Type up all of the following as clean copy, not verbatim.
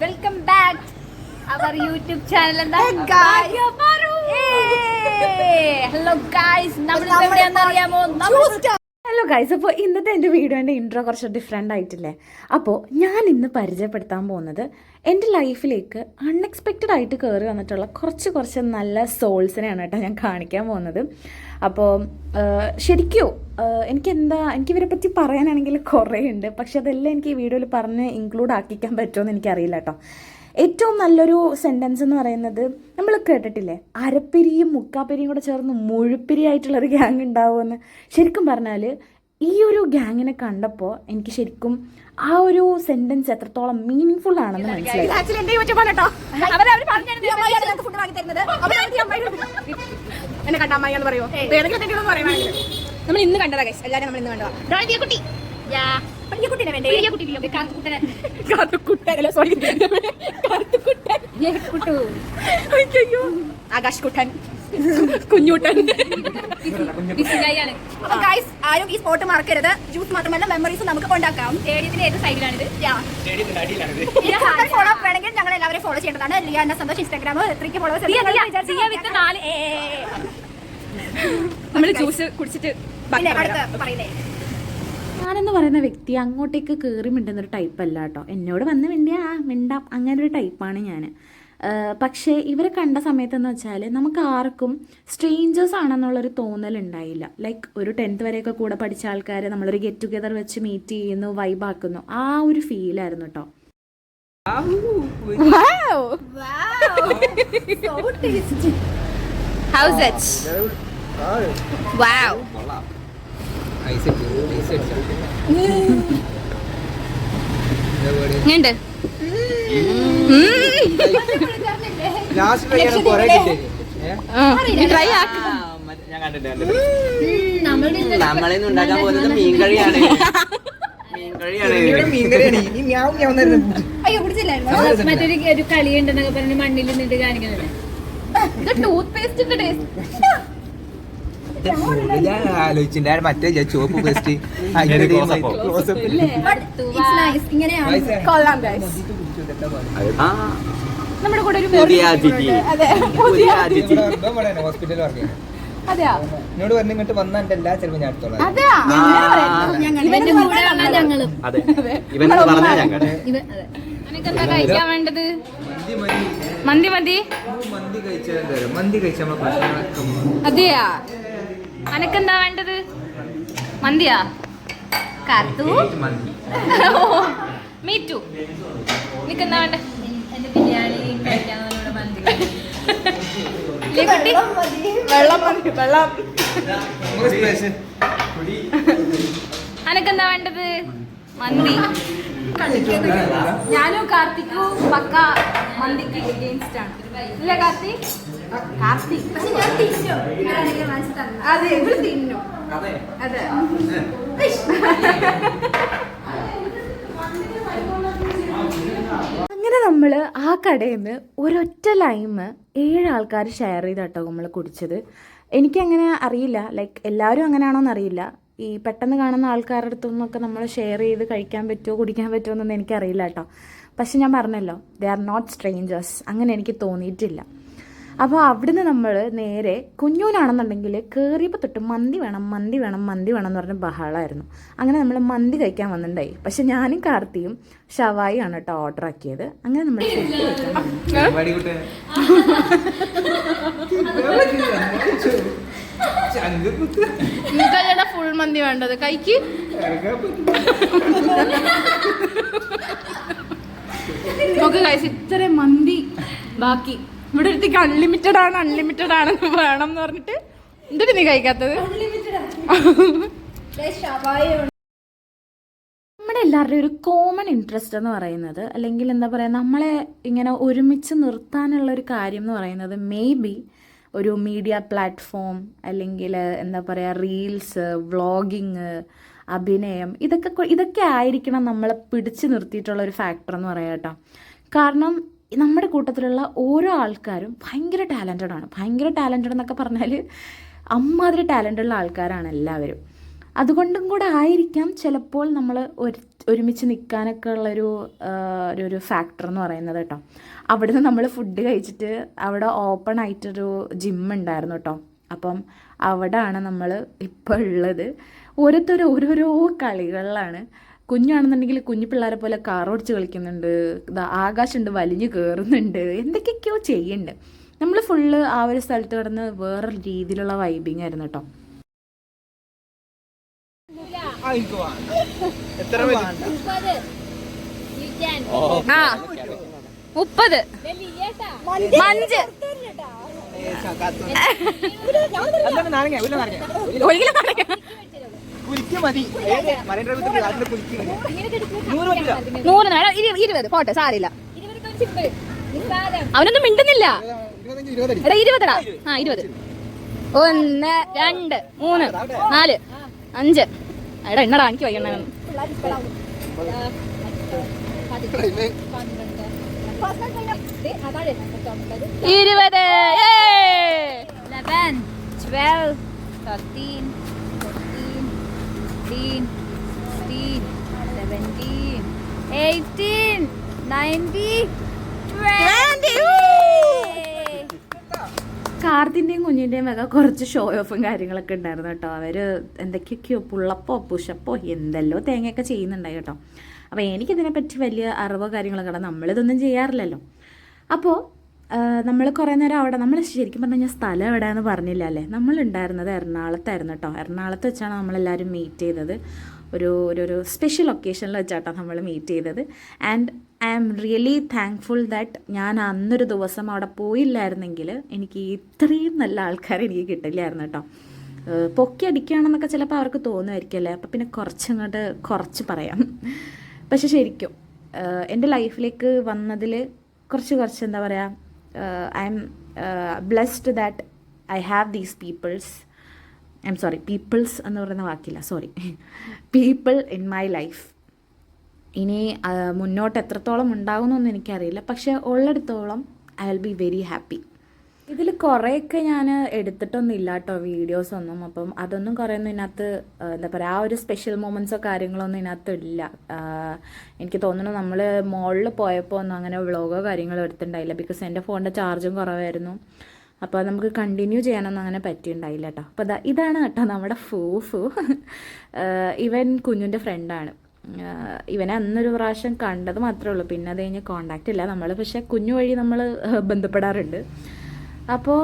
Welcome back our YouTube channel. എന്താ hello guys, നമ്മൾ എവിടെയാണെന്ന് അറിയാമോ? ഹലോ ഗൈസ്, അപ്പോൾ ഇന്നത്തെ എൻ്റെ വീഡിയോൻ്റെ ഇൻട്രോ കുറച്ച് ഡിഫറെൻ്റ് ആയിട്ടില്ലേ? അപ്പോൾ ഞാൻ ഇന്ന് പരിചയപ്പെടുത്താൻ പോകുന്നത് എൻ്റെ ലൈഫിലേക്ക് അൺഎക്സ്പെക്റ്റഡ് ആയിട്ട് കയറി വന്നിട്ടുള്ള കുറച്ച് നല്ല സോൾസിനെയാണ് കേട്ടോ ഞാൻ കാണിക്കാൻ പോകുന്നത്. അപ്പോൾ ശരിക്കും എനിക്കിവരെ പറ്റി പറയാനാണെങ്കിൽ കുറേ ഉണ്ട്, പക്ഷെ അതെല്ലാം എനിക്ക് ഈ വീഡിയോയിൽ പറഞ്ഞ് ഇൻക്ലൂഡ് ആക്കിക്കാൻ പറ്റുമോ എന്ന് എനിക്കറിയില്ല കേട്ടോ. ഏറ്റവും നല്ലൊരു സെൻറ്റൻസ് എന്ന് പറയുന്നത് നമ്മൾ കേട്ടിട്ടില്ലേ, അരപ്പിരിയും മുക്കാപ്പിരിയും കൂടെ ചേർന്ന് മുഴുപ്പിരിയായിട്ടുള്ളൊരു ഗ്യാങ് ഉണ്ടാവുമെന്ന്. ശരിക്കും പറഞ്ഞാൽ ഈ ഒരു ഗ്യാങ്ങിനെ കണ്ടപ്പോൾ എനിക്ക് ശരിക്കും ആ ഒരു സെൻറ്റൻസ് എത്രത്തോളം മീനിങ് ഫുൾ ആണെന്ന് മനസ്സിലായി. നമ്മൾ ഇന്ന് കണ്ടതാ ഗൈസ്, എല്ലാവരും നമ്മൾ ഇന്ന് കണ്ടതാ. ആകാശ് കുട്ടൻ, കുഞ്ഞൂട്ടൻ. ആരും ഈ സ്പോട്ട് മറക്കരുത്. ജ്യൂസ് മാത്രമല്ല, മെമ്മറീസ് നമുക്ക് കൊണ്ടാക്കാം. സ്റ്റേഡിയത്തിന്റെ ഏത് സൈഡിലാണിത്? ഫോളോ വേണമെങ്കിൽ ഞങ്ങൾ എല്ലാവരും ഫോളോ ചെയ്യേണ്ടതാണ്. ലിയ എന്ന സന്തോഷ് ഇൻസ്റ്റാഗ്രാം 3 ഫോളോവേഴ്സ്. നമ്മൾ ജ്യൂസ് കുടിച്ചിട്ട് പറയുന്നേ. ഞാനെന്ന് പറയുന്ന വ്യക്തി അങ്ങോട്ടേക്ക് കയറി മിണ്ടുന്നൊരു ടൈപ്പല്ല കേട്ടോ. എന്നോട് വന്ന് മിണ്ടാം അങ്ങനെ ഒരു ടൈപ്പാണ് ഞാൻ. പക്ഷേ ഇവരെ കണ്ട സമയത്തെന്ന് വെച്ചാൽ നമുക്ക് ആർക്കും സ്ട്രേഞ്ചേഴ്സ് ആണെന്നുള്ളൊരു തോന്നലുണ്ടായില്ല. ലൈക്ക് ഒരു 10th വരെയൊക്കെ കൂടെ പഠിച്ച ആൾക്കാരെ നമ്മളൊരു ഗെറ്റ് ടുഗെദർ വെച്ച് മീറ്റ് ചെയ്യുന്നു, വൈബാക്കുന്നു, ആ ഒരു ഫീലായിരുന്നു കേട്ടോ. നമ്മളിന്ന് ഉണ്ടാക്കാൻ പോകുന്നത് മീൻകറിയാണ്. മറ്റൊരു കളി ഉണ്ടെന്നൊക്കെ പറഞ്ഞ് മണ്ണിൽ നിന്നിട്ട് കാണിക്കുന്നുണ്ട്. ടൂത്ത് പേസ്റ്റിന്റെ ടേസ്റ്റ് ആലോചിച്ചില്ല. മറ്റേ ചുവപ്പ് പേസ്റ്റ് നമ്മുടെ കൂടെ ഒരു ഹോസ്പിറ്റലിൽ പറഞ്ഞു. എന്നോട് പറഞ്ഞു ഇങ്ങോട്ട് വന്നാ എന്റെ എല്ലാ ചെലവും ഞാൻ എടുത്തോളാം. കഴിക്കാൻ വേണ്ടത് മന്തി കഴിച്ചാൽ അതെയാ? അനക്കെന്താ വേണ്ടത്? മന്തിയാ? കാത്തു മീറ്റു നിക്കെന്താ വേണ്ട? എന്റെ ബിരിയാണി കഴിക്കാന്ന് മന്തി. അനക്കെന്താ വേണ്ടത്? മന്തി. ഞാനും കാർത്തിക്കും പക്ക മന്തിക്ക് എഗെയിൻസ്റ്റ് ആണ്. ഇല്ല കാർത്തിക്? അതെ, ഇവിടെ തിന്നു. അതെ. അങ്ങനെ നമ്മൾ ആ കടയിൽ നിന്ന് ഒരൊറ്റ ലൈമ് 7 ആൾക്കാർ ഷെയർ ചെയ്താട്ടോ നമ്മൾ കുടിച്ചത്. എനിക്കങ്ങനെ അറിയില്ല, ലൈക്ക് എല്ലാവരും അങ്ങനെയാണോന്ന് അറിയില്ല. ഈ പെട്ടെന്ന് കാണുന്ന ആൾക്കാരുടെ അടുത്തൊന്നൊക്കെ നമ്മൾ ഷെയർ ചെയ്ത് കഴിക്കാൻ പറ്റുമോ കുടിക്കാൻ പറ്റുമോ എന്നൊന്നും എനിക്കറിയില്ല കേട്ടോ. പക്ഷെ ഞാൻ പറഞ്ഞല്ലോ, ദേ ആർ നോട്ട് സ്ട്രേഞ്ചേഴ്സ്, അങ്ങനെ എനിക്ക് തോന്നിയിട്ടില്ല. അപ്പോൾ അവിടുന്ന് നമ്മൾ നേരെ കുഞ്ഞൂനാണെന്നുണ്ടെങ്കിൽ കയറിയപ്പോൾ തൊട്ട് മന്തി വേണം എന്ന് പറഞ്ഞ് ബഹളമായിരുന്നു. അങ്ങനെ നമ്മൾ മന്തി കഴിക്കാൻ വന്നിട്ടുണ്ടായി. പക്ഷെ ഞാനും കാർത്തിയും ഷവായി ആണ് കേട്ടോ ഓർഡർ ആക്കിയത്. അങ്ങനെ നമ്മൾ ഫുൾ മന്തി വേണ്ടത് കൈക്ക്. നമുക്ക് കഴിച്ച് ഇത്ര മന്തി ബാക്കി. ഇവിടെ അടുത്തേക്ക് അൺലിമിറ്റഡ് ആണെന്ന് വേണം എന്ന് പറഞ്ഞിട്ട് എന്തിട്ട് നീ കഴിക്കാത്തത്? നമ്മുടെ എല്ലാവരുടെയും ഒരു കോമൺ ഇൻട്രസ്റ്റ് എന്ന് പറയുന്നത്, അല്ലെങ്കിൽ എന്താ പറയുക, നമ്മളെ ഇങ്ങനെ ഒരുമിച്ച് നിർത്താനുള്ളൊരു കാര്യം എന്ന് പറയുന്നത് മേ ബി ഒരു മീഡിയ പ്ലാറ്റ്ഫോം, അല്ലെങ്കിൽ എന്താ പറയുക റീൽസ്, വ്ളോഗിങ്, അഭിനയം, ഇതൊക്കെ ആയിരിക്കണം നമ്മളെ പിടിച്ചു നിർത്തിയിട്ടുള്ള ഒരു ഫാക്ടർ എന്ന് പറയാം കേട്ടോ. കാരണം നമ്മുടെ കൂട്ടത്തിലുള്ള ഓരോ ആൾക്കാരും ഭയങ്കര ടാലൻറ്റഡ് എന്നൊക്കെ പറഞ്ഞാൽ അമ്മാതിരി ടാലൻ്റുള്ള ആൾക്കാരാണ് എല്ലാവരും. അതുകൊണ്ടും കൂടെ ആയിരിക്കാം ചിലപ്പോൾ നമ്മൾ ഒരുമിച്ച് നിൽക്കാനൊക്കെ ഉള്ളൊരു ഒരു ഫാക്ടർ എന്ന് പറയുന്നത് കേട്ടോ. അവിടുന്ന് നമ്മൾ ഫുഡ് കഴിച്ചിട്ട് അവിടെ ഓപ്പൺ ആയിട്ടൊരു ജിം ഉണ്ടായിരുന്നു കേട്ടോ. അപ്പം അവിടെയാണ് നമ്മൾ ഇപ്പോൾ ഉള്ളത്. ഓരോരുത്തരും ഓരോരോ കളികളിലാണ്. കുഞ്ഞാണെന്നുണ്ടെങ്കിൽ കുഞ്ഞു പിള്ളേരെ പോലെ കാർ ഓടിച്ച് കളിക്കുന്നുണ്ട്, ആകാശമുണ്ട് വലിഞ്ഞു കയറുന്നുണ്ട്, എന്തൊക്കെയൊക്കെയോ ചെയ്യുന്നുണ്ട്. നമ്മൾ ഫുള്ള് ആ ഒരു സ്ഥലത്ത് കിടന്ന് വേറൊരു രീതിയിലുള്ള വൈബിങ് ആയിരുന്നു കേട്ടോ. എത്ര 30 മഞ്ച് കുലിക്ക് മതി. 20 പോട്ടെ, സാരില്ല. അവനൊന്നും മിണ്ടുന്നില്ല. എടാ 20ടാ. 20. 1 2 3 4 5. എടാ എന്നടാ എനിക്ക് വയ്യണ. 20. 11 12 13 14 15 16 17 18 20. കാർത്തിൻ്റെയും കുഞ്ഞിൻ്റെയും വക കുറച്ച് ഷോ ഓഫും കാര്യങ്ങളൊക്കെ ഉണ്ടായിരുന്നു കേട്ടോ. അവർ എന്തൊക്കെയൊക്കെയോ പുള്ളപ്പോ പുഷപ്പോ എന്തെല്ലോ തേങ്ങയൊക്കെ ചെയ്യുന്നുണ്ടായി കേട്ടോ. അപ്പോൾ എനിക്കിതിനെപ്പറ്റി വലിയ അറിവോ കാര്യങ്ങളൊക്കെ ഉണ്ട്. നമ്മളിതൊന്നും ചെയ്യാറില്ലല്ലോ. അപ്പോൾ നമ്മൾ കുറേ നേരം അവിടെ, നമ്മൾ ശരിക്കും പറഞ്ഞു കഴിഞ്ഞാൽ സ്ഥലം എവിടെയാണെന്ന് പറഞ്ഞില്ല അല്ലേ. നമ്മളുണ്ടായിരുന്നത് എറണാകുളത്തായിരുന്നു കേട്ടോ. എറണാകുളത്ത് വെച്ചാണ് നമ്മളെല്ലാവരും മീറ്റ് ചെയ്തത്. ഒരു സ്പെഷ്യൽ ഒക്കേഷനിൽ വെച്ചാട്ടോ നമ്മൾ മീറ്റ് ചെയ്തത്. And I am really thankful that ഞാൻ അന്നൊരു ദിവസം അവിടെ പോയില്ലായിരുന്നെങ്കിൽ എനിക്ക് ഇത്രയും നല്ല ആൾക്കാരെ എനിക്ക് കിട്ടില്ലായിരുന്നു കേട്ടോ. പൊക്കി അടിക്കുകയാണെന്നൊക്കെ ചിലപ്പോൾ അവർക്ക് തോന്നുമായിരിക്കുമല്ലേ. അപ്പോൾ പിന്നെ കുറച്ചങ്ങോട്ട് കുറച്ച് പറയാം. പക്ഷെ ശരിക്കും എൻ്റെ ലൈഫിലേക്ക് വന്നതിൽ കുറച്ച് എന്താ പറയുക, I am blessed that I have these peoples എന്ന് പറയുന്ന വാക്കില്ല, sorry, people in my life. ഇനി മുന്നോട്ട് എത്രത്തോളം ഉണ്ടാകുമെന്നൊന്നും എനിക്കറിയില്ല, പക്ഷെ ഉള്ളിടത്തോളം I will be very happy. ഇതിൽ കുറേയൊക്കെ ഞാൻ എടുത്തിട്ടൊന്നും ഇല്ല കേട്ടോ, വീഡിയോസൊന്നും. അപ്പം അതൊന്നും കുറേയൊന്നും ഇതിനകത്ത് എന്താ പറയുക, ആ ഒരു സ്പെഷ്യൽ മൊമെൻറ്റ്സോ കാര്യങ്ങളൊന്നും ഇതിനകത്ത് ഇല്ല. എനിക്ക് തോന്നുന്നു നമ്മൾ മോളിൽ പോയപ്പോൾ ഒന്നും അങ്ങനെ വ്ളോഗോ കാര്യങ്ങളോ എടുത്തിട്ടുണ്ടായില്ല. ബിക്കോസ് എൻ്റെ ഫോണിൻ്റെ ചാർജും കുറവായിരുന്നു. അപ്പോൾ നമുക്ക് കണ്ടിന്യൂ ചെയ്യാനൊന്നും അങ്ങനെ പറ്റിയിട്ടുണ്ടായില്ല കേട്ടോ. അപ്പോൾ ഇതാണ് കേട്ടോ നമ്മുടെ ഫൂഫു. ഇവൻ കുഞ്ഞിൻ്റെ ഫ്രണ്ടാണ്. ഇവനെ അന്നൊരു പ്രാവശ്യം കണ്ടത് മാത്രമേ ഉള്ളൂ, പിന്നെ അത് കഴിഞ്ഞ് കോണ്ടാക്റ്റ് ഇല്ല നമ്മൾ. പക്ഷേ കുഞ്ഞു വഴി നമ്മൾ ബന്ധപ്പെടാറുണ്ട്. അപ്പോൾ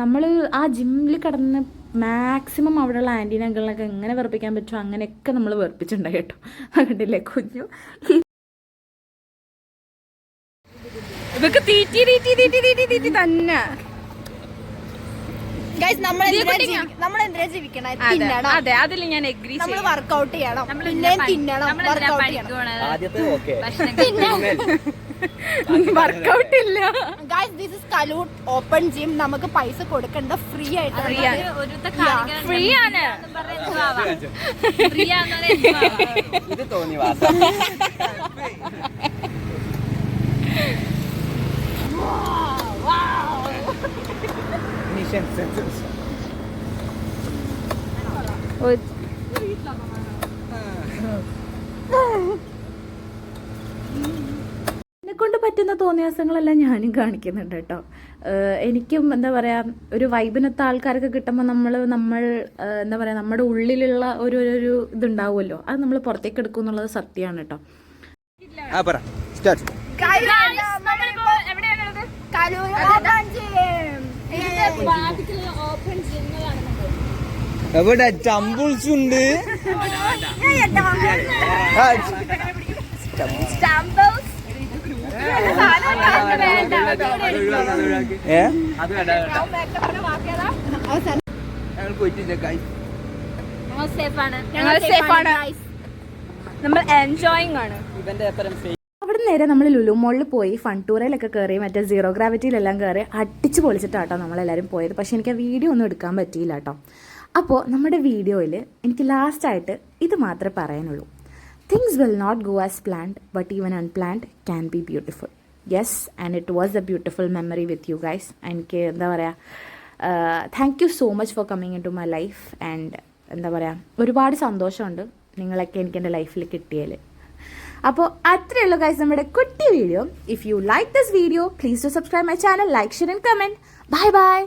നമ്മൾ ആ ജിമ്മിൽ കിടന്ന് മാക്സിമം അവിടെയുള്ള ആൻറ്റീനെ അങ്കിളിനൊക്കെ എങ്ങനെ വെറുപ്പിക്കാൻ പറ്റുമോ അങ്ങനെയൊക്കെ നമ്മൾ വെറുപ്പിച്ചിട്ടുണ്ടായി കേട്ടോ. കണ്ടില്ലേ കുഞ്ഞു ഇതൊക്കെ തീറ്റി തന്നെ. അതെ, അതിൽ ഞാൻ എഗ്രി. നമ്മൾ വർക്കൗട്ട് ചെയ്യണം, പിന്നെയും തിന്നണം, വർക്കൗട്ട് ചെയ്യണം. വർക്കൗട്ട് ഇല്ല. ഗൈസ്, ദിസ് ഇസ് കലൂട്ട് ഓപ്പൺ ജിം. നമുക്ക് പൈസ കൊടുക്കണ്ട, ഫ്രീ ആയിട്ട്. ഫ്രീ ആണ്. ഇത് തോന്നി എന്നെക്കൊണ്ട് പറ്റുന്ന തോന്നിയാസങ്ങളെല്ലാം ഞാനും കാണിക്കുന്നുണ്ട് കേട്ടോ. എനിക്കും എന്താ പറയുക, ഒരു വൈബിനൊത്ത ആൾക്കാരൊക്കെ കിട്ടുമ്പോൾ നമ്മൾ എന്താ പറയുക, നമ്മുടെ ഉള്ളിലുള്ള ഒരു ഇതുണ്ടാവുമല്ലോ, അത് നമ്മൾ പുറത്തേക്ക് എടുക്കും എന്നുള്ളത് സത്യമാണ് കേട്ടോ. എവിടെ ചമ്പുൾസ് ഉണ്ട്. നമ്മൾ എൻജോയിങ് ആണ്. അവിടെ നേരെ നമ്മൾ ലുലു മോളിൽ പോയി ഫൺ ടൂറിലൊക്കെ കയറി, മറ്റേ സീറോ ഗ്രാവിറ്റിയിലെല്ലാം കയറി അടിച്ച് പൊളിച്ചിട്ടാട്ടോ നമ്മളെല്ലാവരും പോയത്. പക്ഷെ എനിക്ക് ആ വീഡിയോ ഒന്നും എടുക്കാൻ പറ്റിയില്ല കേട്ടോ. അപ്പോൾ നമ്മുടെ വീഡിയോയിൽ എനിക്ക് ലാസ്റ്റായിട്ട് ഇത് മാത്രമേ പറയാനുള്ളൂ. Things will not go as planned, but even unplanned can be beautiful. Yes, and it was a beautiful memory with you guys. എനിക്ക് എന്താ പറയുക, thank you so much for coming into my life. And എന്താ പറയുക ഒരുപാട് സന്തോഷമുണ്ട് നിങ്ങളൊക്കെ എനിക്ക് എൻ്റെ ലൈഫിൽ കിട്ടിയതിൽ. അപ്പോൾ അത്രയേ ഉള്ളൂ ഗൈസ് നമ്മുടെ കുട്ടി video. If you like this video please to subscribe my channel, like share and comment. Bye by.